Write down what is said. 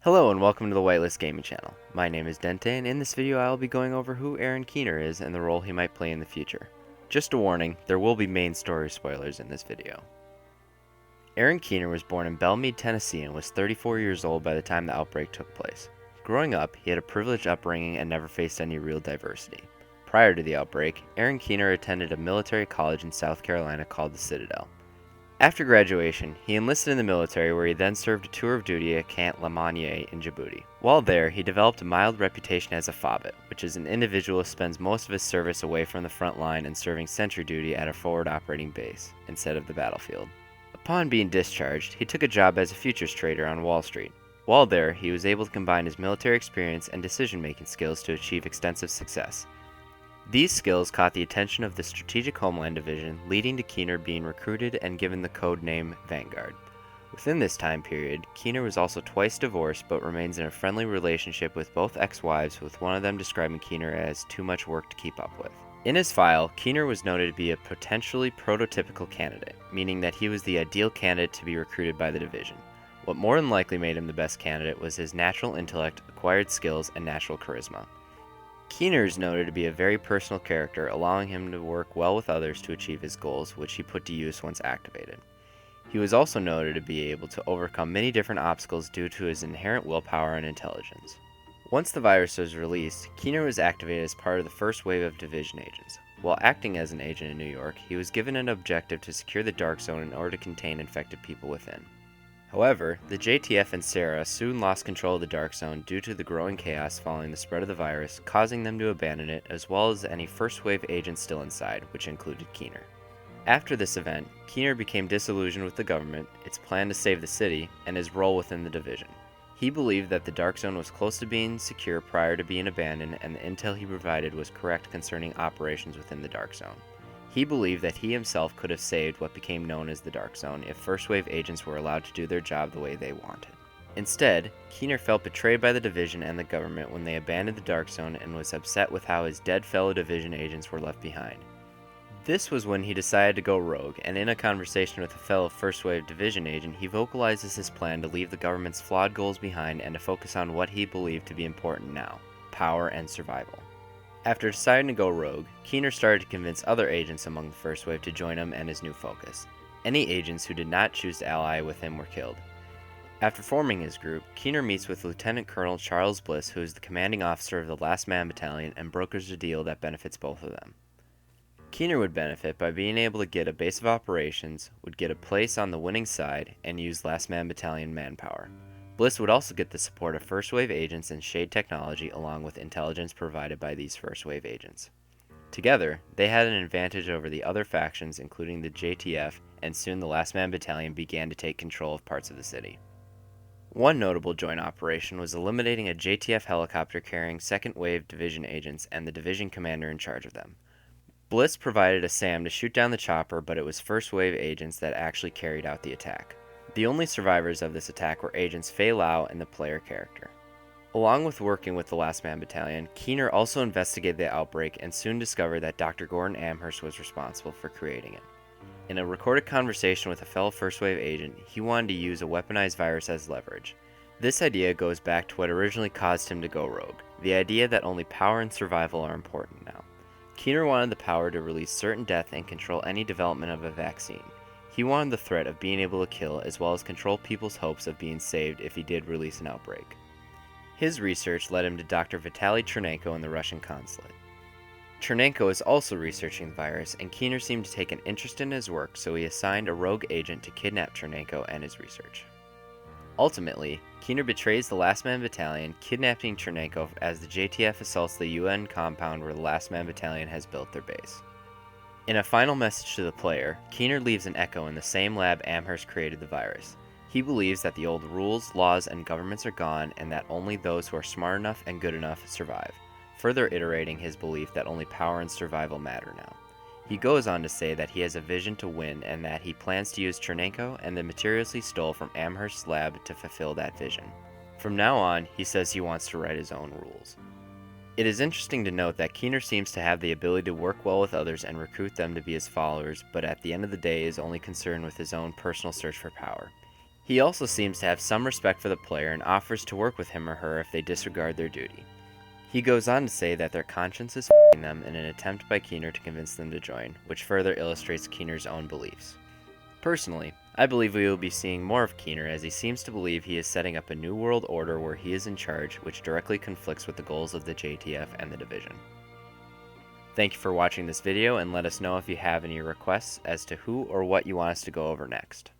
Hello and welcome to the Whitelist Gaming channel. My name is Dentay and in this video I will be going over who Aaron Keener is and the role he might play in the future. Just a warning, there will be main story spoilers in this video. Aaron Keener was born in Belmead, Tennessee and was 34 years old by the time the outbreak took place. Growing up, he had a privileged upbringing and never faced any real diversity. Prior to the outbreak, Aaron Keener attended a military college in South Carolina called the Citadel. After graduation, he enlisted in the military where he then served a tour of duty at Camp La Monnier in Djibouti. While there, he developed a mild reputation as a fobbit, which is an individual who spends most of his service away from the front line and serving sentry duty at a forward operating base, instead of the battlefield. Upon being discharged, he took a job as a futures trader on Wall Street. While there, he was able to combine his military experience and decision-making skills to achieve extensive success. These skills caught the attention of the Strategic Homeland Division, leading to Keener being recruited and given the code name Vanguard. Within this time period, Keener was also twice divorced but remains in a friendly relationship with both ex-wives, with one of them describing Keener as too much work to keep up with. In his file, Keener was noted to be a potentially prototypical candidate, meaning that he was the ideal candidate to be recruited by the division. What more than likely made him the best candidate was his natural intellect, acquired skills, and natural charisma. Keener is noted to be a very personal character, allowing him to work well with others to achieve his goals, which he put to use once activated. He was also noted to be able to overcome many different obstacles due to his inherent willpower and intelligence. Once the virus was released, Keener was activated as part of the first wave of division agents. While acting as an agent in New York, he was given an objective to secure the Dark Zone in order to contain infected people within. However, the JTF and Sarah soon lost control of the Dark Zone due to the growing chaos following the spread of the virus, causing them to abandon it, as well as any first wave agents still inside, which included Keener. After this event, Keener became disillusioned with the government, its plan to save the city, and his role within the division. He believed that the Dark Zone was close to being secure prior to being abandoned, and the intel he provided was correct concerning operations within the Dark Zone. He believed that he himself could have saved what became known as the Dark Zone if first wave agents were allowed to do their job the way they wanted. Instead, Keener felt betrayed by the division and the government when they abandoned the Dark Zone and was upset with how his dead fellow division agents were left behind. This was when he decided to go rogue, and in a conversation with a fellow first wave division agent, he vocalizes his plan to leave the government's flawed goals behind and to focus on what he believed to be important now: power and survival. After deciding to go rogue, Keener started to convince other agents among the First Wave to join him and his new focus. Any agents who did not choose to ally with him were killed. After forming his group, Keener meets with Lieutenant Colonel Charles Bliss, who is the commanding officer of the Last Man Battalion, and brokers a deal that benefits both of them. Keener would benefit by being able to get a base of operations, would get a place on the winning side, and use Last Man Battalion manpower. Bliss would also get the support of First Wave agents and Shade technology along with intelligence provided by these First Wave agents. Together, they had an advantage over the other factions including the JTF, and soon the Last Man Battalion began to take control of parts of the city. One notable joint operation was eliminating a JTF helicopter carrying Second Wave Division agents and the division commander in charge of them. Bliss provided a SAM to shoot down the chopper, but it was First Wave agents that actually carried out the attack. The only survivors of this attack were agents Fei Lao and the player character. Along with working with the Last Man Battalion, Keener also investigated the outbreak and soon discovered that Dr. Gordon Amherst was responsible for creating it. In a recorded conversation with a fellow First Wave agent, he wanted to use a weaponized virus as leverage. This idea goes back to what originally caused him to go rogue, the idea that only power and survival are important now. Keener wanted the power to release certain death and control any development of a vaccine. He wanted the threat of being able to kill as well as control people's hopes of being saved if he did release an outbreak. His research led him to Dr. Vitaly Chernenko in the Russian consulate. Chernenko is also researching the virus, and Keener seemed to take an interest in his work, so he assigned a rogue agent to kidnap Chernenko and his research. Ultimately, Keener betrays the Last Man Battalion, kidnapping Chernenko as the JTF assaults the UN compound where the Last Man Battalion has built their base. In a final message to the player, Keener leaves an echo in the same lab Amherst created the virus. He believes that the old rules, laws, and governments are gone and that only those who are smart enough and good enough survive, further iterating his belief that only power and survival matter now. He goes on to say that he has a vision to win and that he plans to use Chernenko and the materials he stole from Amherst's lab to fulfill that vision. From now on, he says he wants to write his own rules. It is interesting to note that Keener seems to have the ability to work well with others and recruit them to be his followers, but at the end of the day is only concerned with his own personal search for power. He also seems to have some respect for the player and offers to work with him or her if they disregard their duty. He goes on to say that their conscience is f***ing them in an attempt by Keener to convince them to join, which further illustrates Keener's own beliefs. Personally, I believe we will be seeing more of Keener as he seems to believe he is setting up a new world order where he is in charge, which directly conflicts with the goals of the JTF and the Division. Thank you for watching this video, and let us know if you have any requests as to who or what you want us to go over next.